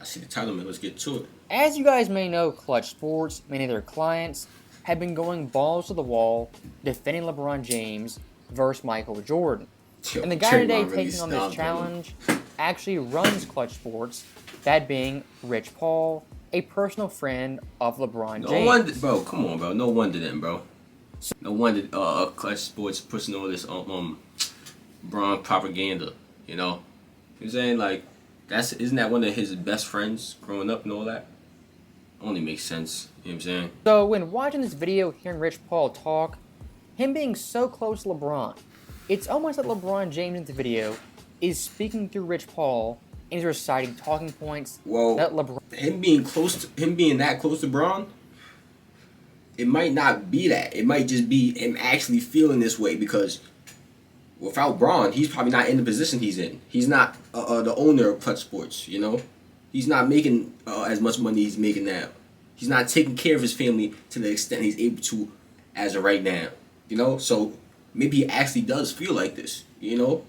I see the title, man. Let's get to it. As you guys may know, Clutch Sports, many of their clients, have been going balls to the wall defending LeBron James versus Michael Jordan. Yo, And the guy today Draymond really taking on this stomped him. challenge actually runs Clutch Sports, that being Rich Paul, a personal friend of LeBron No James. wonder, bro. Come on, bro. No wonder then, bro. No wonder Clutch Sports pushing all this Braun propaganda. You know, I'm saying like isn't that one of his best friends growing up and all that? Only makes sense. You know what I'm saying? So when watching this video, hearing Rich Paul talk, him being so close to LeBron, it's almost like LeBron James in the video is speaking through Rich Paul and he's reciting talking points Well, that LeBron. him being that close to Braun, it might not be that. It might just be him actually feeling this way because without Braun, he's probably not in the position he's in. He's not the owner of Clutch Sports, you know? He's not making as much money he's making now. He's not taking care of his family to the extent he's able to as of right now, you know? So maybe he actually does feel like this, you know?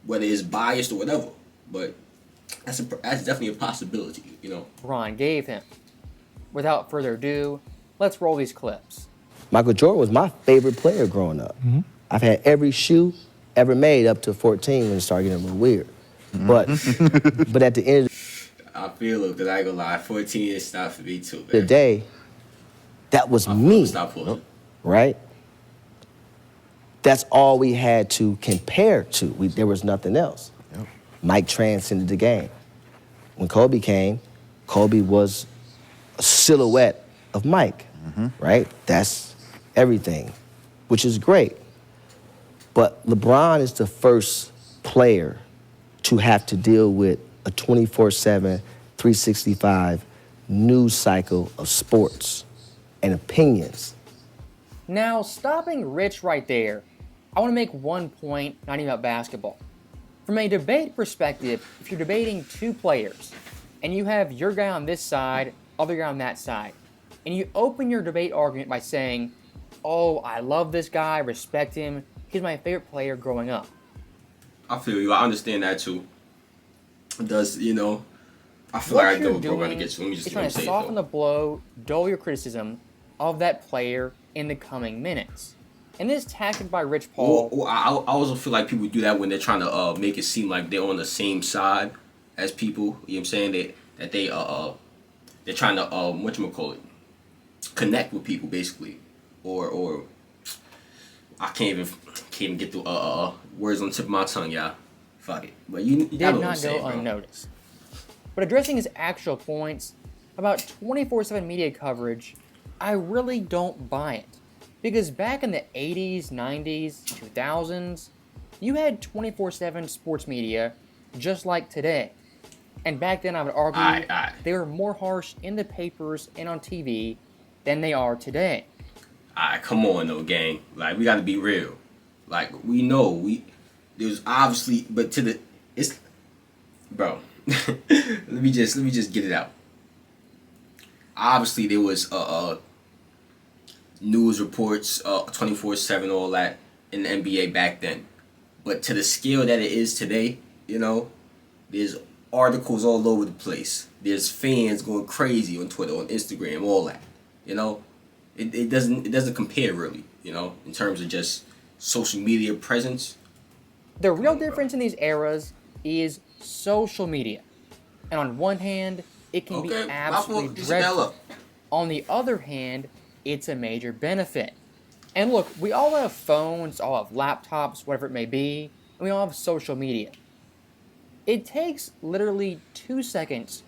Whether it's biased or whatever. But that's definitely a possibility, you know? LeBron gave him. Without further ado, let's roll these clips. Michael Jordan was my favorite player growing up. I've had every shoe ever made up to 14 when it started getting a little weird. But at the end of I feel it, because I ain't gonna lie, 14 is not for me too, man. the day, that was I'm me, stop pulling. right? That's all we had to compare to. There was nothing else. Yep. Mike transcended the game. When Kobe came, Kobe was a silhouette of Mike, right? That's everything, which is great. But LeBron is the first player to have to deal with a 24/7, 365 news cycle of sports and opinions. Now, stopping Rich right there, I want to make one point, not even about basketball. From a debate perspective, if you're debating two players, and you have your guy on this side, other guy on that side, and you open your debate argument by saying, oh, I love this guy, respect him, he's my favorite player growing up. I feel you. I understand that too. Does, you know, I feel What like I you're go bro when it doing gets to. Let me is just trying to say it soften though. the blow, dull your criticism of that player in the coming minutes. And this tactic by Rich Paul. Or I also feel like people do that when they're trying to make it seem like they're on the same side as people. You know what I'm saying? They're trying to whatchamacallit, connect with people basically, or I can't even get the words on the tip of my tongue, y'all. Fuck it. But you did know what I'm not saying, go bro. unnoticed. But addressing his actual points about 24/7 media coverage, I really don't buy it. Because back in the 80s, 90s, 2000s, you had 24/7 sports media just like today. And back then I would argue Aight. they were more harsh in the papers and on TV than they are today. Alright, come on though, gang. Like, we gotta be real. Like, we know there's obviously, but it's, bro. let me just get it out. Obviously, there was news reports, 24/7, all that in the NBA back then. But to the scale that it is today, you know, there's articles all over the place. There's fans going crazy on Twitter, on Instagram, all that. You know, it doesn't compare really. You know, in terms of just social media presence. The real difference in these eras is social media. And on one hand, it can be absolutely dreadful. On the other hand, it's a major benefit. And look, we all have phones, all have laptops, whatever it may be, and we all have social media. It takes literally 2 seconds.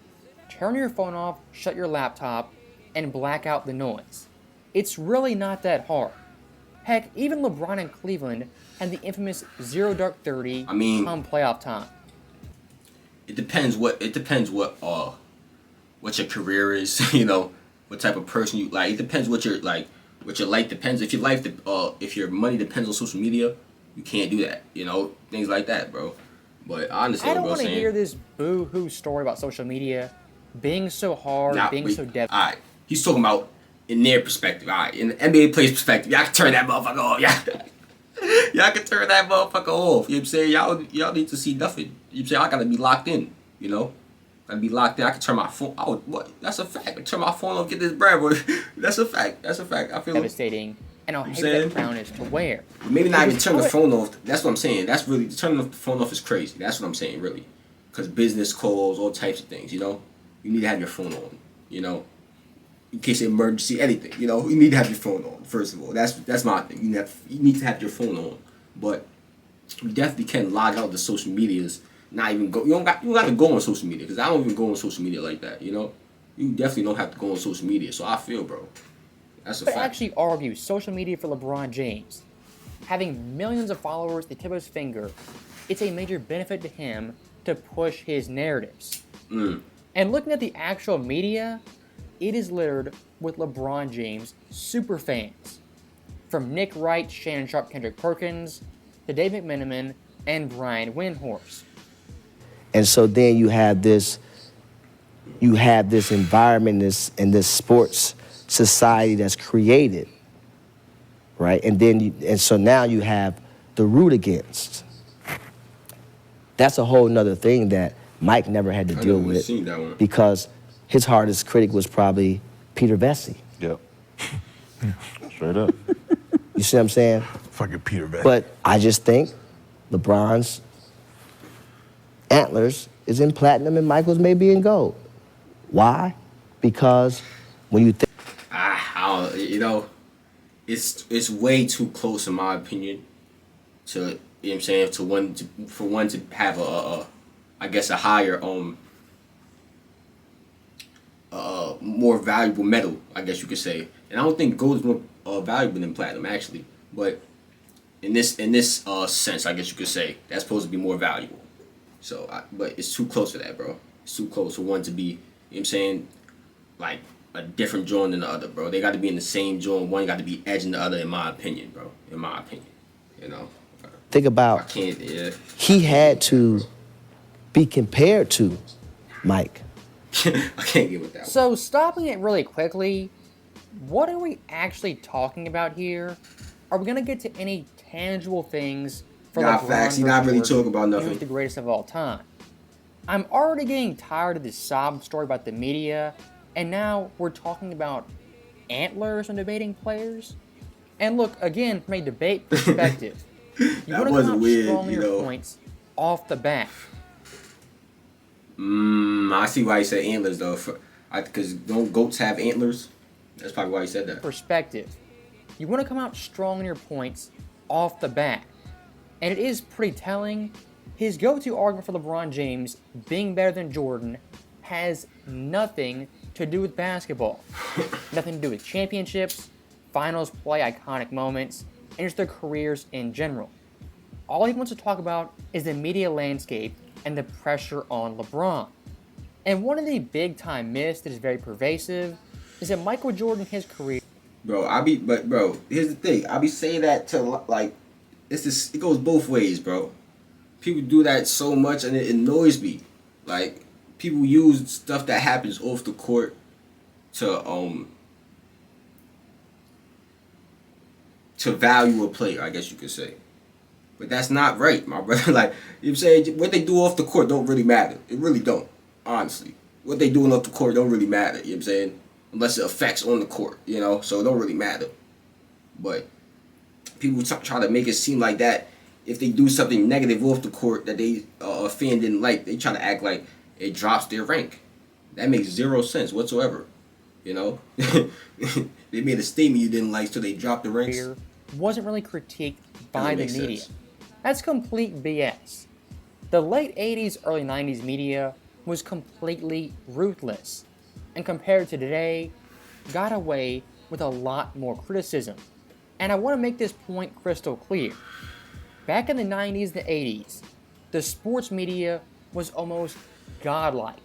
Turn your phone off, shut your laptop, and black out the noise. It's really not that hard. Heck, even LeBron in Cleveland had the infamous 0 dark 30 come playoff time. It depends what your career is, you know, what type of person you like. It depends what your life depends. If your life if your money depends on social media, you can't do that, you know, things like that, bro. But I understand I don't what want to saying. hear this boo-hoo story about social media being so hard, so devastating. Alright, he's talking about in their perspective. Alright, in the NBA player's perspective, y'all can turn that motherfucker off. Y'all can turn that motherfucker off. You know what I'm saying? Y'all need to see nothing. You know what I'm saying? I gotta be locked in, you know? I'd be locked in. I could turn my phone. Oh, what? That's a fact. I could turn my phone off, get this bread, bro. That's a fact. That's a fact. I feel devastating, and how heavy that crown is to wear. Maybe not even turn the phone off. That's what I'm saying. That's really turning the phone off is crazy. That's what I'm saying, really, because business calls, all types of things. You know, you need to have your phone on. You know, in case of emergency, anything. You know, you need to have your phone on. First of all, that's my thing. You need to have your phone on, but you definitely can log out the social medias. Not even go. You don't got to go on social media because I don't even go on social media like that. You know, you definitely don't have to go on social media. So I feel, bro, that's a fact. I actually argue social media for LeBron James, having millions of followers at the tip of his finger, it's a major benefit to him to push his narratives. And looking at the actual media, it is littered with LeBron James superfans, from Nick Wright, Shannon Sharp, Kendrick Perkins, to Dave McMenamin and Brian Windhorst. And so then you have this environment, in this sports society that's created, right? And so now you have the root against. That's a whole nother thing that Mike never had to deal with because his hardest critic was probably Peter Vesey. Yep. Straight up. You see what I'm saying? Fucking Peter Vesey. But I just think LeBron's antlers is in platinum and Michael's may be in gold. Why? Because when you think... you know, it's way too close in my opinion to, you know what I'm saying, for one to have I guess a higher more valuable metal, I guess you could say. And I don't think gold is more valuable than platinum actually, but in this sense, I guess you could say that's supposed to be more valuable. So, but it's too close for that, bro. It's too close for one to be, you know what I'm saying, like a different joint than the other, bro. They got to be in the same joint. One got to be edging the other, in my opinion, bro. In my opinion, you know. Think about, I can't, yeah. He had to be compared to Mike. I can't get with that one. So, stopping it really quickly, what are we actually talking about here? Are we going to get to any tangible things for LeBron facts. You're not really talking about nothing. He's the greatest of all time. I'm already getting tired of this sob story about the media, and now we're talking about antlers and debating players. And look, again, from a debate perspective, you want to come out strong on your points off the bat. I see why you said antlers though. Because don't goats have antlers? That's probably why you said that. Perspective. You want to come out strong on your points off the bat. And it is pretty telling. His go-to argument for LeBron James being better than Jordan has nothing to do with basketball. Nothing to do with championships, finals play, iconic moments, and just their careers in general. All he wants to talk about is the media landscape and the pressure on LeBron. And one of the big-time myths that is very pervasive is that Michael Jordan, his career... Bro, here's the thing. I be saying that to, like, it goes both ways, bro. People do that so much and it annoys me. Like, people use stuff that happens off the court to value a player, I guess you could say. But that's not right, my brother. Like, you know what I'm saying? What they do off the court don't really matter. It really don't, honestly. What they doing off the court don't really matter, you know what I'm saying? Unless it affects on the court, you know? So it don't really matter. But people try to make it seem like that if they do something negative off the court that they a fan didn't like, they try to act like it drops their rank. That makes zero sense whatsoever, you know? They made a statement you didn't like, so they dropped the ranks. Wasn't really critiqued by the media. That's complete BS. The late 80s, early 90s media was completely ruthless, and compared to today, got away with a lot more criticism. And I want to make this point crystal clear. Back in the 90s and 80s, the sports media was almost godlike,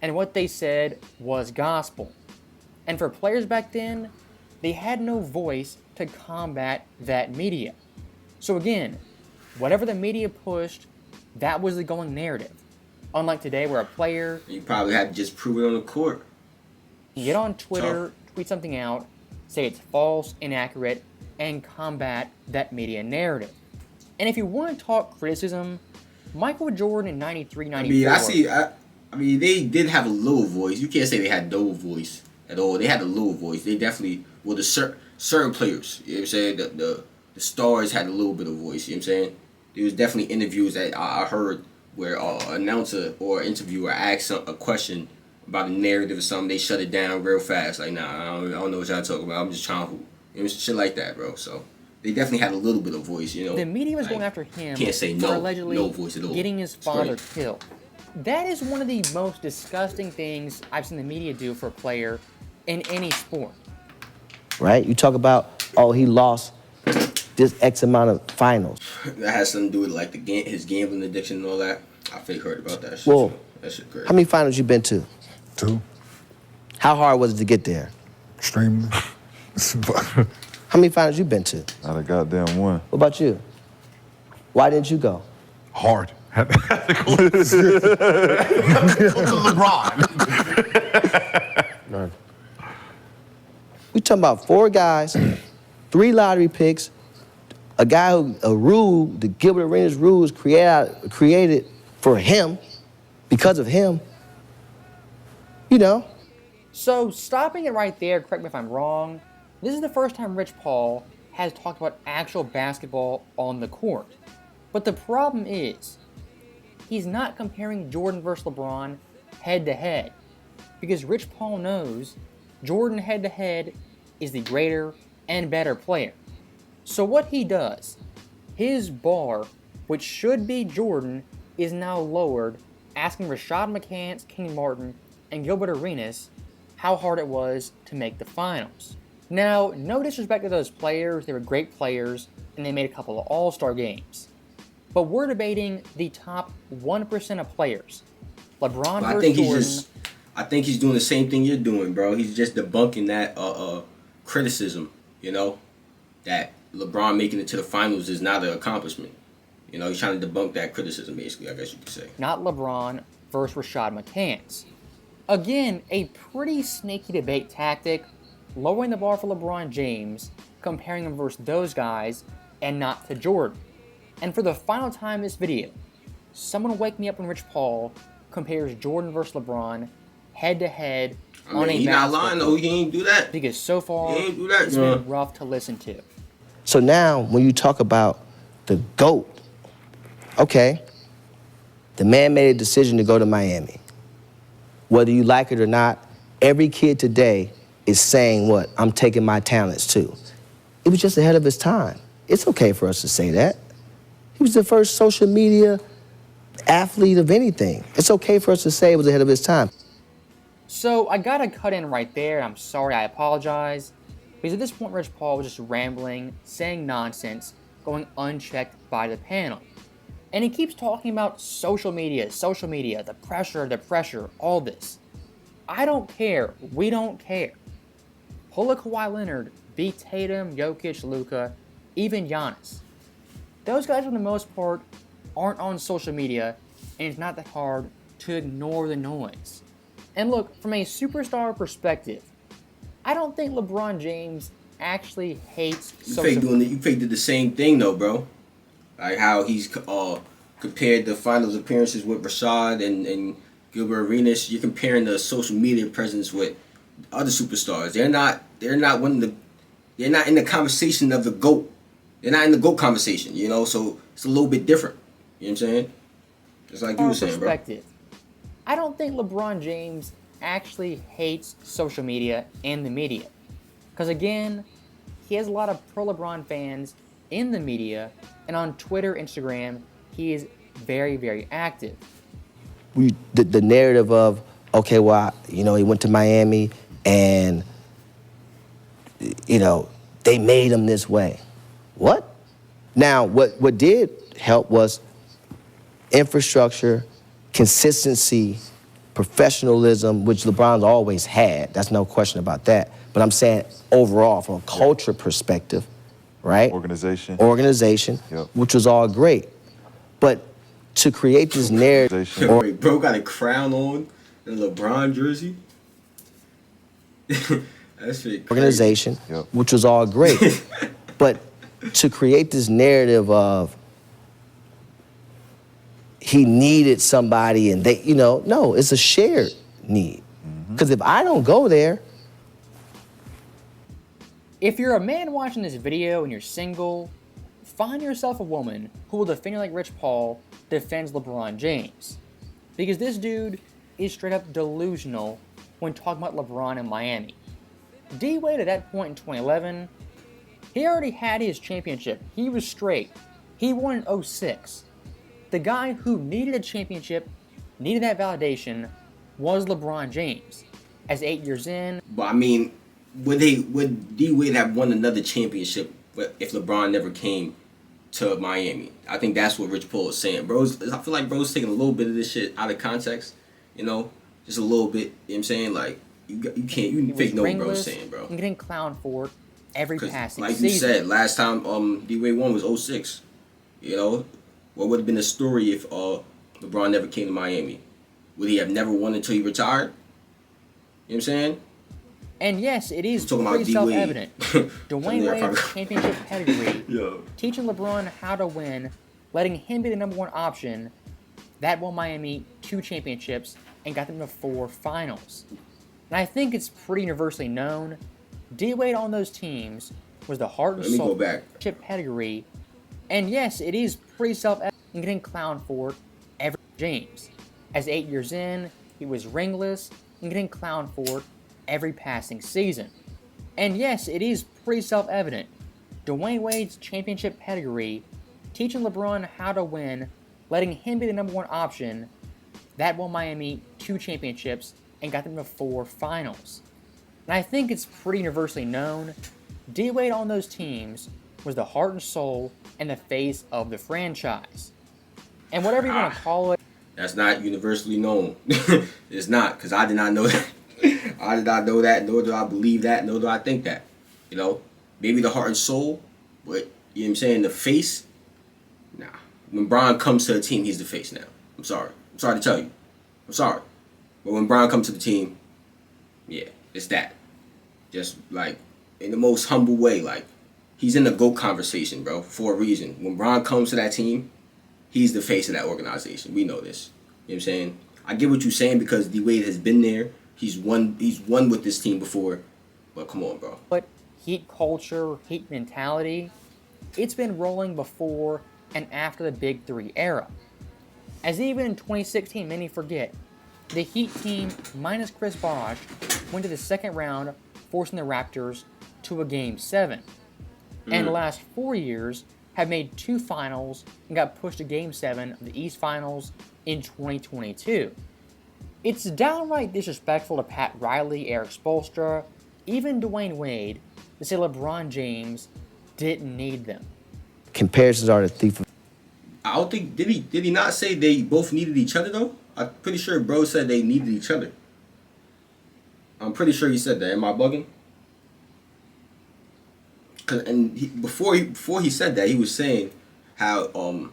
and what they said was gospel. And for players back then, they had no voice to combat that media. So again, whatever the media pushed, that was the going narrative. Unlike today where a player... You probably had to just prove it on the court. Get on Twitter, tweet something out, say it's false, inaccurate, and combat that media narrative. And if you want to talk criticism, Michael Jordan in 93, 94... I mean, they did have a little voice. You can't say they had no voice at all. They had a little voice. They definitely, well, the certain players, you know what I'm saying? The stars had a little bit of voice, you know what I'm saying? There was definitely interviews that I heard where an announcer or interviewer asked a question about a narrative or something. They shut it down real fast. Like, nah, I don't know what y'all talking about. I'm just trying to hoop. You know, shit like that, bro. So they definitely had a little bit of voice, you know. The media was like, going after him can't say for no, allegedly no voice at all. getting his father killed. That is one of the most disgusting things I've seen the media do for a player in any sport. Right? You talk about, oh, he lost this X amount of finals. That has something to do with like his gambling addiction and all that. I fake heard about that shit. Well, that shit crazy. How many finals you been to? 2. How hard was it to get there? Extremely. How many finals you been to? Not a goddamn one. What about you? Why didn't you go? Hard. Had to go to LeBron. We talking about 4 guys, 3 lottery picks, a rule, the Gilbert Arenas rules created for him, because of him. You know. So stopping it right there, correct me if I'm wrong, this is the first time Rich Paul has talked about actual basketball on the court. But the problem is, he's not comparing Jordan versus LeBron head-to-head. Because Rich Paul knows Jordan head-to-head is the greater and better player. So what he does, his bar, which should be Jordan, is now lowered, asking Rashad McCants, Kenny Martin, and Gilbert Arenas how hard it was to make the finals. Now, no disrespect to those players, they were great players, and they made a couple of all-star games. But we're debating the top 1% of players. LeBron versus Jordan. I think he's doing the same thing you're doing, bro. He's just debunking that criticism, you know, that LeBron making it to the finals is not an accomplishment. You know, he's trying to debunk that criticism, basically, I guess you could say. Not LeBron versus Rashad McCants. Again, a pretty sneaky debate tactic, lowering the bar for LeBron James, comparing him versus those guys, and not to Jordan. And for the final time in this video, someone wake me up when Rich Paul compares Jordan versus LeBron head-to-head on a he's not lying, though. He ain't do that. Because so far, he ain't do that, it's been rough to listen to. So now, when you talk about the GOAT, okay, the man made a decision to go to Miami. Whether you like it or not, every kid today is saying what? I'm taking my talents too. It was just ahead of his time. It's okay for us to say that. He was the first social media athlete of anything. It's okay for us to say it was ahead of his time. So I gotta cut in right there. I'm sorry, I apologize. Because at this point, Rich Paul was just rambling, saying nonsense, going unchecked by the panel. And he keeps talking about social media, the pressure, all this. I don't care. We don't care. Pull a Kawhi Leonard, beat Tatum, Jokic, Luka, even Giannis. Those guys, for the most part, aren't on social media, and it's not that hard to ignore the noise. And look, from a superstar perspective, I don't think LeBron James actually hates social media. You fake did the same thing, though, bro. Like how he's compared the finals appearances with Rashad and Gilbert Arenas. You're comparing the social media presence with other superstars. They're not in the conversation of the GOAT. They're not in the GOAT conversation, you know, so it's a little bit different. You know what I'm saying? Just like you were saying, bro. I don't think LeBron James actually hates social media and the media. Because again, he has a lot of pro-LeBron fans in the media, and on Twitter, Instagram, he is very, very active. The narrative of, okay, well, he went to Miami and, they made him this way. What? Now, what did help was infrastructure, consistency, professionalism, which LeBron's always had. That's no question about that. But I'm saying overall, from a culture perspective, right? Organization, yep. Which was all great. But to create this narrative... Wait, bro got a crown on and a LeBron jersey? That shit crazy. Organization, yep. Which was all great. But to create this narrative of he needed somebody and they, no, it's a shared need. Because if I don't go there. If you're a man watching this video and you're single, find yourself a woman who will defend you like Rich Paul defends LeBron James. Because this dude is straight up delusional when talking about LeBron in Miami. D-Wade at that point in 2011, he already had his championship. He was straight. He won in 06. The guy who needed a championship, needed that validation, was LeBron James. As 8 years in... But I mean, would D-Wade have won another championship if LeBron never came to Miami? I think that's what Rich Paul is saying. I feel like bro's taking a little bit of this shit out of context, just a little bit. You know what I'm saying? Like, you fake know what bro's saying, bro. And getting clowned for every passing like season. You said, last time D-Wade won was 06. What would have been the story if LeBron never came to Miami? Would he have never won until he retired? You know what I'm saying? And yes, it is pretty self-evident. Dwyane Wade's championship pedigree, teaching LeBron how to win, letting him be the number one option, that won Miami 2 championships and got them to 4 finals. And I think it's pretty universally known, D-Wade on those teams was the heart and soul championship pedigree. And yes, it is pretty self-evident and getting clowned for every James. As 8 years in, he was ringless and getting clowned for every passing season. And yes, it is pretty self-evident. Dwyane Wade's championship pedigree, teaching LeBron how to win, letting him be the number one option, that won Miami 2 championships and got them to 4 finals. And I think it's pretty universally known, D-Wade on those teams was the heart and soul and the face of the franchise. And whatever you want to call it, that's not universally known. It's not, because I did not know that. I did not know that, nor do I believe that, nor do I think that. Maybe the heart and soul, but, you know what I'm saying, the face, nah. When Bron comes to a team, he's the face now. I'm sorry to tell you. I'm sorry. But when Bron comes to the team, yeah, it's that. Just, like, in the most humble way, like, he's in the GOAT conversation, bro, for a reason. When Bron comes to that team, he's the face of that organization. We know this. You know what I'm saying? I get what you're saying because D-Wade has been there. He's won with this team before. But come on, bro. But Heat culture, Heat mentality, it's been rolling before and after the Big Three era. As even in 2016, many forget, the Heat team, minus Chris Bosh, went to the second round, forcing the Raptors to a Game 7. And the last 4 years have made 2 finals and got pushed to Game 7 of the East Finals in 2022. It's downright disrespectful to Pat Riley, Eric Spoelstra, even Dwyane Wade, to say LeBron James didn't need them. Comparisons are the thief of... I don't think, did he not say they both needed each other, though? I'm pretty sure bro said they needed each other. I'm pretty sure he said that. Am I bugging? Before he said that, he was saying how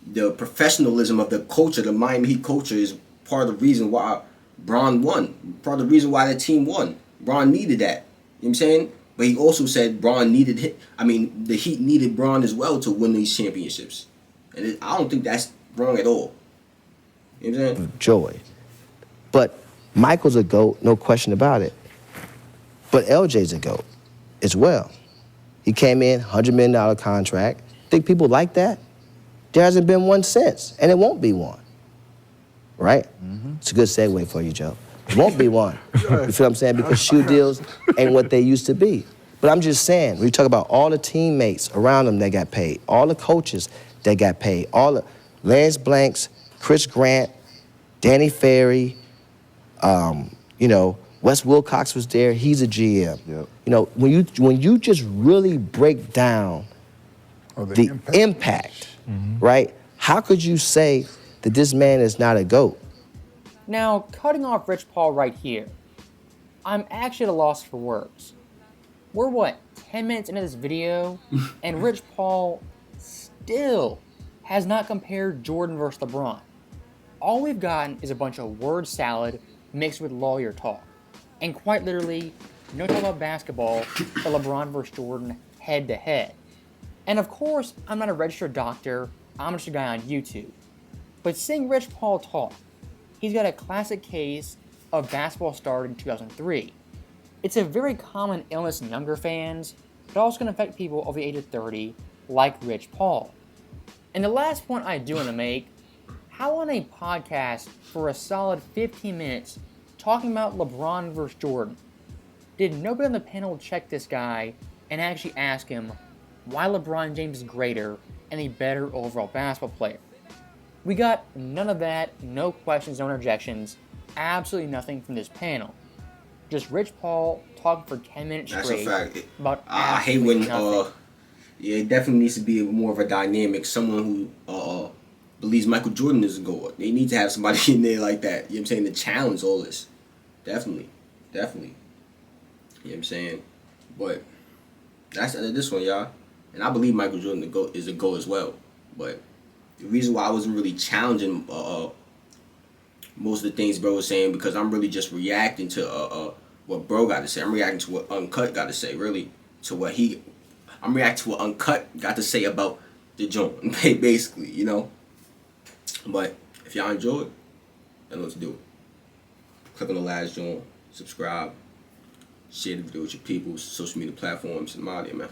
the professionalism of the culture, the Miami Heat culture, is part of the reason why Bron won. Part of the reason why the team won. Bron needed that. You know what I'm saying? But he also said the Heat needed Bron as well to win these championships. And I don't think that's wrong at all. You know what I'm saying? Joy. But Michael's a GOAT, no question about it. But LJ's a GOAT as well. He came in, $100 million contract. Think people like that? There hasn't been one since, and it won't be one. Right? It's a good segue for you, Joe. It won't be one. You feel what I'm saying? Because shoe deals ain't what they used to be. But I'm just saying, when you talk about all the teammates around them that got paid, all the coaches that got paid, all the Lance Blanks, Chris Grant, Danny Ferry, Wes Wilcox was there. He's a GM. Yep. When you just really break down the impact, right? How could you say that this man is not a GOAT? Now, cutting off Rich Paul right here, I'm actually at a loss for words. We're 10 minutes into this video, and Rich Paul still has not compared Jordan versus LeBron. All we've gotten is a bunch of word salad mixed with lawyer talk. And quite literally, no talk about basketball for LeBron versus Jordan head to head. And of course, I'm not a registered doctor, I'm just a guy on YouTube. But seeing Rich Paul talk, he's got a classic case of basketball started in 2003. It's a very common illness in younger fans, but also can affect people over the age of 30, like Rich Paul. And the last point I do want to make, how on a podcast for a solid 15 minutes talking about LeBron versus Jordan, did nobody on the panel check this guy and actually ask him why LeBron James is greater and a better overall basketball player? We got none of that, no questions, no interjections, absolutely nothing from this panel. Just Rich Paul talking for 10 minutes straight. That's a fact. About I hate when, nothing. Yeah, it definitely needs to be more of a dynamic, someone who believes Michael Jordan is a GOAT. They need to have somebody in there like that, you know what I'm saying, to challenge all this. Definitely. You know what I'm saying? But that's the end of this one, y'all. And I believe Michael Jordan is a GOAT as well. But the reason why I wasn't really challenging most of the things bro was saying, because I'm really just reacting to what bro got to say. I'm reacting to what Uncut got to say, really. I'm reacting to what Uncut got to say about the joint, basically, you know? But if y'all enjoyed, then let's do it. Click on the last joint, subscribe, share the video with your people, social media platforms, and I'm out here, man.